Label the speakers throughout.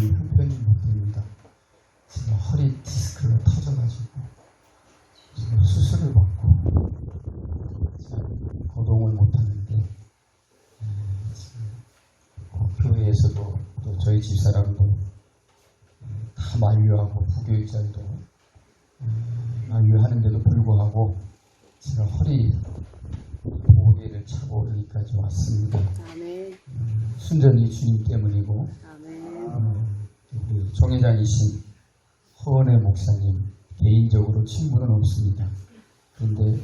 Speaker 1: 발이 형편이 못 됩니다. 지금 허리 디스크가 터져가지고 지금 수술을 받고 거동을 못하는데, 지금 교회에서도 또 저희 집사람도 다 만류하고 부교육자들도 만류하는데도 불구하고 제가 허리 보호대를 차고 여기까지 왔습니다.
Speaker 2: 아멘.
Speaker 1: 순전히 주님 때문이고,
Speaker 2: 아멘.
Speaker 1: 우리 종회장이신 허원의 목사님 개인적으로 친분은 없습니다. 그런데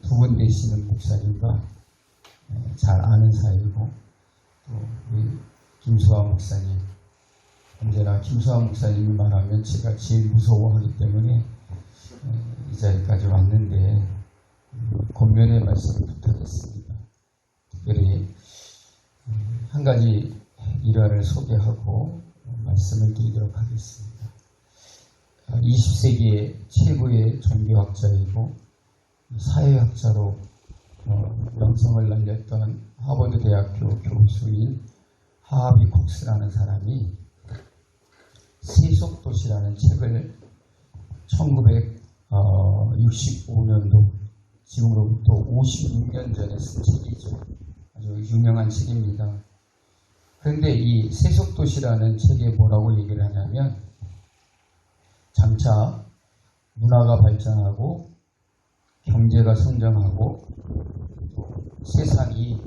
Speaker 1: 두 분 되시는 목사님과 잘 아는 사이고, 또 우리 김수아 목사님, 언제나 김수아 목사님이 말하면 제가 제일 무서워하기 때문에 이 자리까지 왔는데 권면의 말씀을 부탁했습니다. 특별히 한 가지 일화를 소개하고 말씀을 드리도록 하겠습니다. 20세기의 최고의 종교학자이고 사회학자로 명성을 날렸던 하버드 대학교 교수인 하비 콕스라는 사람이 세속도시라는 책을 1965년도, 지금으로부터 56년 전에 쓴 책이죠. 아주 유명한 책입니다. 그런데 이 세속도시라는 책에 뭐라고 얘기를 하냐면, 장차 문화가 발전하고 경제가 성장하고 또 세상이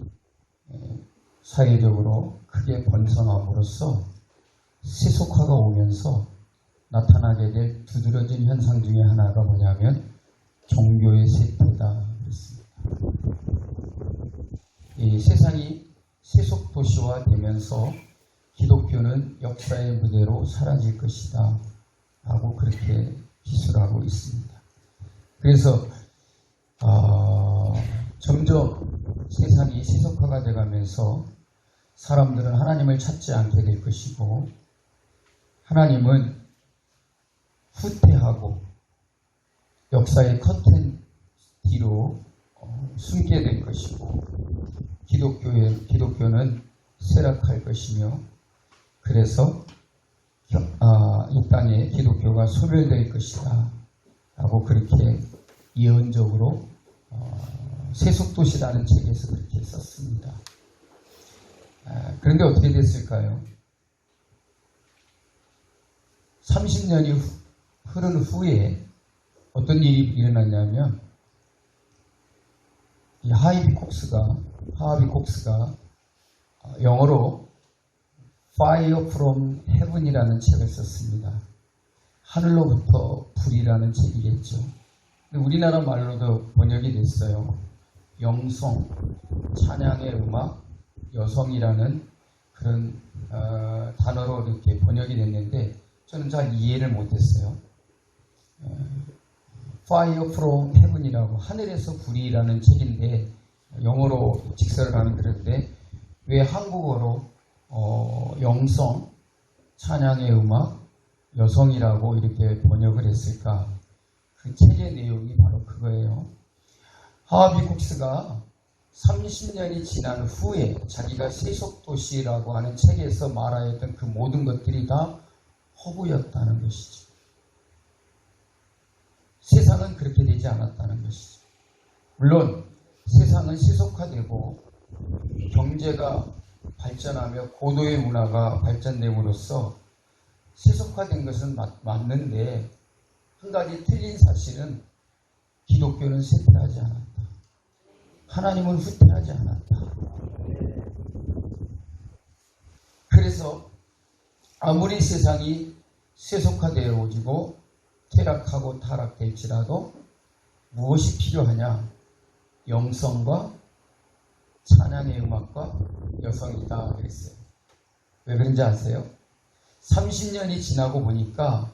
Speaker 1: 사회적으로 크게 번성함으로써 세속화가 오면서 나타나게 될 두드러진 현상 중에 하나가 뭐냐면 종교의 쇠퇴다 그랬습니다. 이 세상이 세속 도시화 되면서 기독교는 역사의 무대로 사라질 것이다 라고 그렇게 기술하고 있습니다. 그래서 점점 세상이 세속화가 되가면서 사람들은 하나님을 찾지 않게 될 것이고, 하나님은 후퇴하고 역사의 커튼 뒤로 숨게 될 것이고, 기독교는 쇠락할 것이며, 그래서 이 땅에 기독교가 소멸될 것이다 라고 그렇게 예언적으로 세속도시라는 책에서 그렇게 썼습니다. 그런데 어떻게 됐을까요? 30년이 흐른 후에 어떤 일이 일어났냐면, 이 하비 콕스가 영어로 Fire from Heaven이라는 책을 썼습니다. 하늘로부터 불이라는 책이겠죠. 우리나라 말로도 번역이 됐어요. 영성, 찬양의 음악, 여성이라는 그런 단어로 이렇게 번역이 됐는데 저는 잘 이해를 못했어요. Fire from Heaven이라고, 하늘에서 불이라는 책인데 영어로 직설을 하면 그런데 왜 한국어로 영성, 찬양의 음악, 여성이라고 이렇게 번역을 했을까? 그 책의 내용이 바로 그거예요. 하비 콕스가 30년이 지난 후에 자기가 세속도시라고 하는 책에서 말하였던 그 모든 것들이 다 허구였다는 것이죠. 세상은 그렇게 되지 않았다는 것이죠. 물론 세상은 세속화되고 경제가 발전하며 고도의 문화가 발전됨으로써 세속화된 것은 맞는데, 한 가지 틀린 사실은 기독교는 쇠퇴하지 않았다. 하나님은 후퇴하지 않았다. 그래서 아무리 세상이 세속화되어 오지고 퇴락하고 타락될지라도 무엇이 필요하냐? 영성과 찬양의 음악과 여성이다 그랬어요. 왜 그런지 아세요? 30년이 지나고 보니까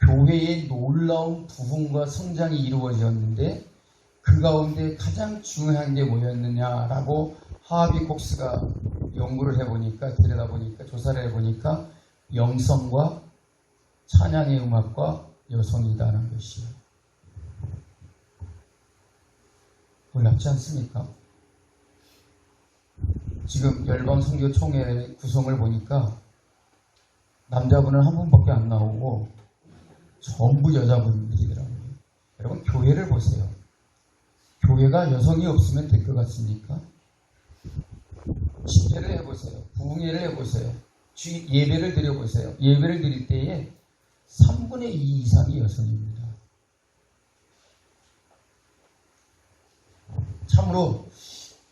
Speaker 1: 교회의 놀라운 부흥과 성장이 이루어졌는데 그 가운데 가장 중요한 게 뭐였느냐라고 하비 콕스가 연구를 해보니까, 들여다보니까, 조사를 해보니까 영성과 찬양의 음악과 여성이다는 것이에요. 놀랍지 않습니까? 지금 열방선교총회 구성을 보니까 남자분은 한 분밖에 안 나오고 전부 여자분들이더라고요. 여러분 교회를 보세요. 교회가 여성이 없으면 될 것 같습니까? 집회를 해보세요. 부흥회를 해보세요. 예배를 드려보세요. 예배를 드릴 때에 3분의 2 이상이 여성입니다. 참으로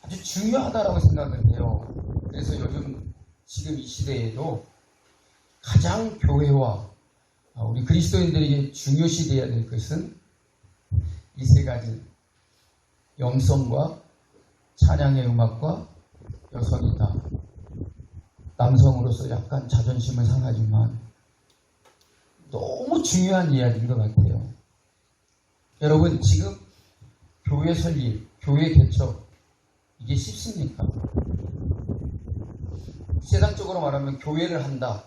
Speaker 1: 아주 중요하다라고 생각을 해요. 그래서 요즘 지금 이 시대에도 가장 교회와 우리 그리스도인들에게 중요시되어야 될 것은 이 세 가지: 영성과 찬양의 음악과 여성이다. 남성으로서 약간 자존심은 상하지만 너무 중요한 이야기인 것 같아요. 여러분 지금 교회 설립, 교회 개척 이게 쉽습니까? 세상적으로 말하면 교회를 한다.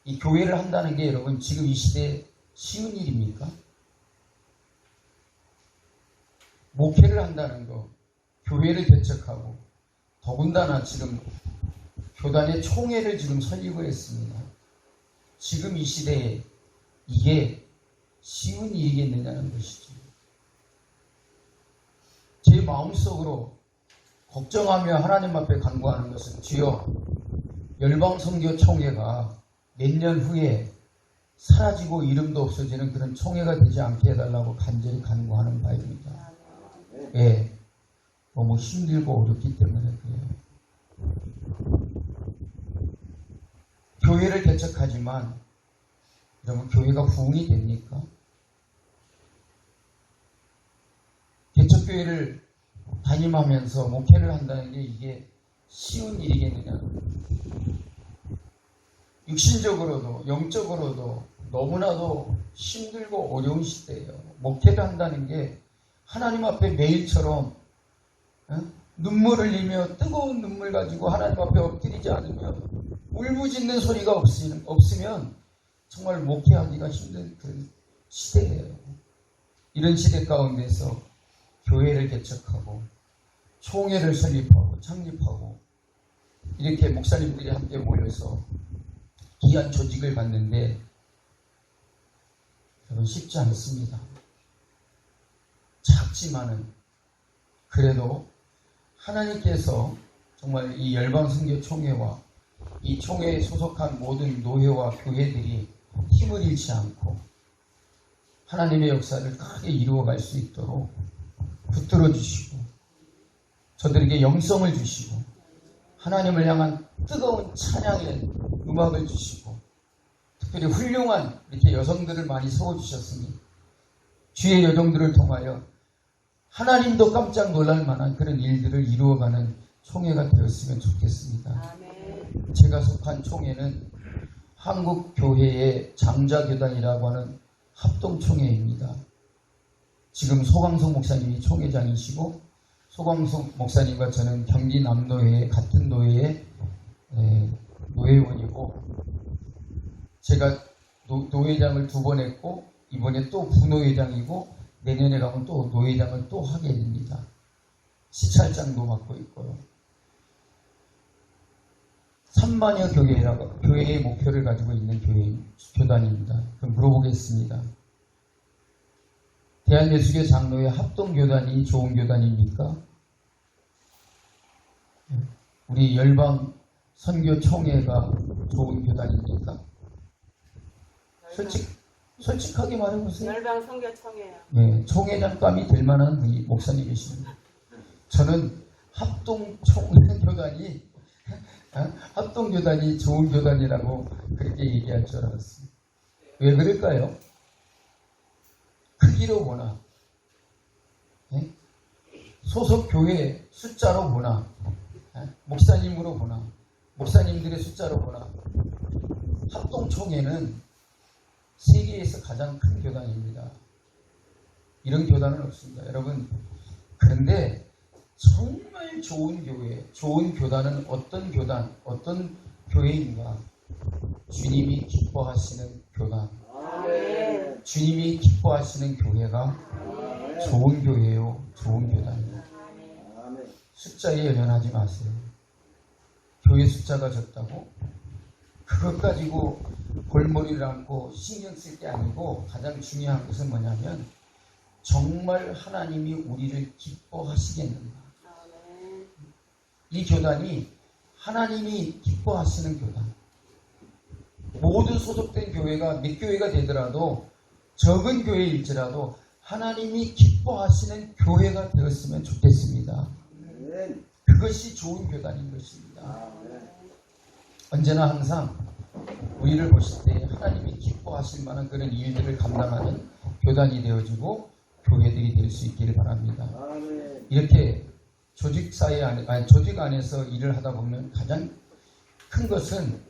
Speaker 1: 이 교회를 한다는 게 여러분 지금 이 시대에 쉬운 일입니까? 목회를 한다는 거, 교회를 개척하고 더군다나 지금 교단의 총회를 지금 설립을 했습니다. 지금 이 시대에 이게 쉬운 일이겠느냐는 것이죠. 제 마음속으로 걱정하며 하나님 앞에 간구하는 것은 주여 열방선교 총회가 몇 년 후에 사라지고 이름도 없어지는 그런 총회가 되지 않게 해달라고 간절히 간구하는 바입니다. 예, 너무 힘들고 어렵기 때문에 그래요. 교회를 개척하지만 여러분 교회가 부흥이 됩니까? 개척교회를 담임하면서 목회를 한다는 게 이게 쉬운 일이겠느냐. 육신적으로도 영적으로도 너무나도 힘들고 어려운 시대예요. 목회를 한다는 게 하나님 앞에 매일처럼 눈물을 흘리며 뜨거운 눈물 가지고 하나님 앞에 엎드리지 않으면 울부짖는 소리가 없으면 정말 목회하기가 힘든 그런 시대예요. 이런 시대 가운데서 교회를 개척하고 총회를 설립하고 창립하고 이렇게 목사님들이 함께 모여서 귀한 조직을 받는데 여러분 쉽지 않습니다. 작지만은 그래도 하나님께서 정말 이 열방선교 총회와 이 총회에 소속한 모든 노회와 교회들이 힘을 잃지 않고 하나님의 역사를 크게 이루어갈 수 있도록 붙들어 주시고 저들에게 영성을 주시고 하나님을 향한 뜨거운 찬양의 음악을 주시고 특별히 훌륭한 이렇게 여성들을 많이 세워주셨으니 주의 여정들을 통하여 하나님도 깜짝 놀랄 만한 그런 일들을 이루어가는 총회가 되었으면 좋겠습니다.
Speaker 2: 아멘.
Speaker 1: 제가 속한 총회는 한국교회의 장자교단이라고 하는 합동총회입니다. 지금 소광석 목사님이 총회장이시고 소광석 목사님과 저는 경기 남노회의 같은 노회의 노회원이고 제가 노회장을 2번 했고 이번에 또 부노회장이고 내년에 가면 또 노회장을 또 하게 됩니다. 시찰장도 맡고 있고요. 3만여 교회의 목표를 가지고 있는 교단입니다. 그럼 물어보겠습니다. 대한예수교 장로회 합동교단이 좋은 교단입니까? 우리 열방 선교총회가 좋은 교단입니까? 솔직하게 말해보세요.
Speaker 2: 열방 선교총회요.
Speaker 1: 네, 총회장감이 될 만한 분이 목사님이십니다. 저는 합동교단이 좋은 교단이라고 그렇게 얘기할 줄 알았습니다. 왜 그럴까요? 크기로 보나, 소속 교회 숫자로 보나, 목사님으로 보나, 목사님들의 숫자로 보나, 합동총회는 세계에서 가장 큰 교단입니다. 이런 교단은 없습니다. 여러분, 그런데 정말 좋은 교회, 좋은 교단은 어떤 교단, 어떤 교회인가? 주님이 기뻐하시는 교단.
Speaker 2: 아멘.
Speaker 1: 주님이 기뻐하시는 교회가 좋은 교회요, 좋은 교단입니다. 숫자에 연연하지 마세요. 교회 숫자가 적다고 그것 가지고 골머리를 앓고 신경 쓸 게 아니고 가장 중요한 것은 뭐냐면 정말 하나님이 우리를 기뻐하시겠는가.
Speaker 2: 아멘.
Speaker 1: 이 교단이 하나님이 기뻐하시는 교단. 모든 소속된 교회가 몇 교회가 되더라도 적은 교회일지라도 하나님이 기뻐하시는 교회가 되었으면 좋겠습니다. 그것이 좋은 교단인 것입니다. 언제나 항상 우리를 보실 때 하나님이 기뻐하실 만한 그런 일들을 감당하는 교단이 되어지고 교회들이 될 수 있기를 바랍니다. 이렇게 조직 안에서 일을 하다 보면 가장 큰 것은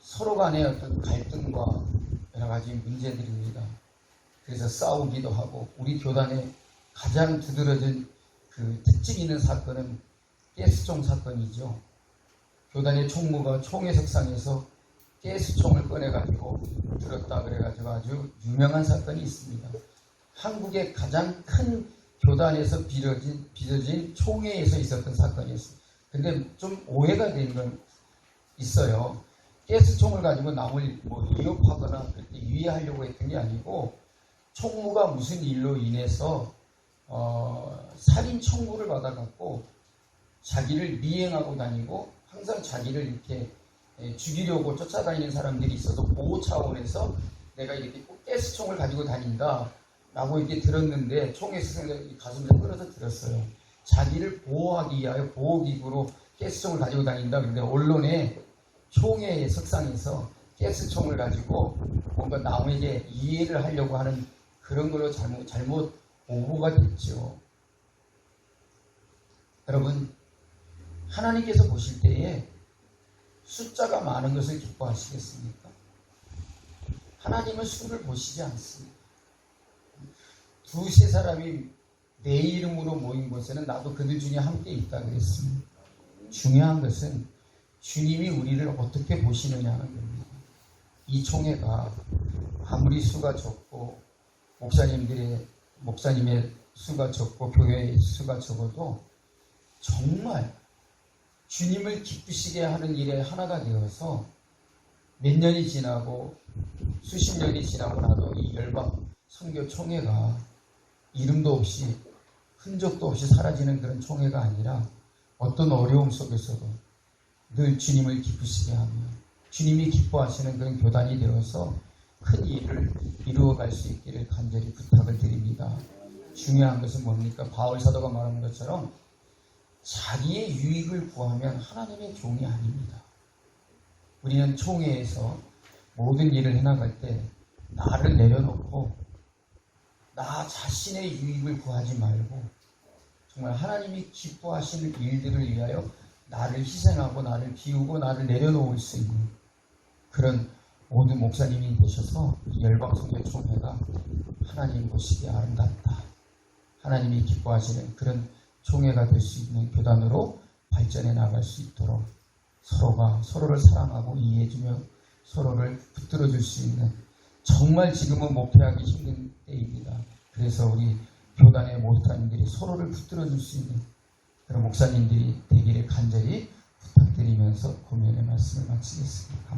Speaker 1: 서로 간의 어떤 갈등과 여러 가지 문제들입니다. 그래서 싸우기도 하고 우리 교단에 가장 두드러진 그 특징 있는 사건은 가스총 사건이죠. 교단의 총무가 총회석상에서 가스총을 꺼내가지고 들었다 그래가지고 아주 유명한 사건이 있습니다. 한국의 가장 큰 교단에서 빚어진 총회에서 있었던 사건이었습니다. 근데 좀 오해가 된 건 있어요. 가스총을 가지고 남을 위협하거나 그렇게 유의하려고 했던 게 아니고 총무가 무슨 일로 인해서 살인 청구를 받아갖고 자기를 미행하고 다니고 항상 자기를 이렇게 죽이려고 쫓아다니는 사람들이 있어서 보호 차원에서 내가 이렇게 꼭 가스총을 가지고 다닌다 라고 이렇게 들었는데 총에서 가슴에 끌어서 들었어요. 자기를 보호하기 위하여 보호기구로 가스총을 가지고 다닌다. 근데 언론에 총회 석상에서 가스총을 가지고 뭔가 남에게 이해를 하려고 하는 그런 걸로 잘못 오보가 됐죠. 여러분, 하나님께서 보실 때에 숫자가 많은 것을 기뻐하시겠습니까? 하나님은 수를 보시지 않습니다. 두세 사람이 내 이름으로 모인 곳에는 나도 그들 중에 함께 있다 그랬습니다. 중요한 것은 주님이 우리를 어떻게 보시느냐 하는 겁니다. 이 총회가 아무리 수가 적고 목사님의 수가 적고 교회의 수가 적어도 정말 주님을 기쁘시게 하는 일에 하나가 되어서 몇 년이 지나고 수십 년이 지나고 나도 이 열방 선교 총회가 이름도 없이 흔적도 없이 사라지는 그런 총회가 아니라 어떤 어려움 속에서도 늘 주님을 기쁘시게 하며 주님이 기뻐하시는 그런 교단이 되어서 큰 일을 이루어갈 수 있기를 간절히 부탁을 드립니다. 중요한 것은 뭡니까? 바울 사도가 말하는 것처럼 자기의 유익을 구하면 하나님의 종이 아닙니다. 우리는 총회에서 모든 일을 해나갈 때 나를 내려놓고 나 자신의 유익을 구하지 말고 정말 하나님이 기뻐하시는 일들을 위하여 나를 희생하고 나를 비우고 나를 내려놓을 수 있는 그런 모든 목사님이 되셔서 이 열방선교총회가 하나님 보시기에 아름답다. 하나님이 기뻐하시는 그런 총회가 될 수 있는 교단으로 발전해 나갈 수 있도록 서로가 서로를 사랑하고 이해해주며 서로를 붙들어줄 수 있는 정말 지금은 목회하기 힘든 때입니다. 그래서 우리 교단의 목사님들이 서로를 붙들어줄 수 있는 그런 목사님들이 되기를 간절히 부탁드리면서 고면의 말씀을 마치겠습니다.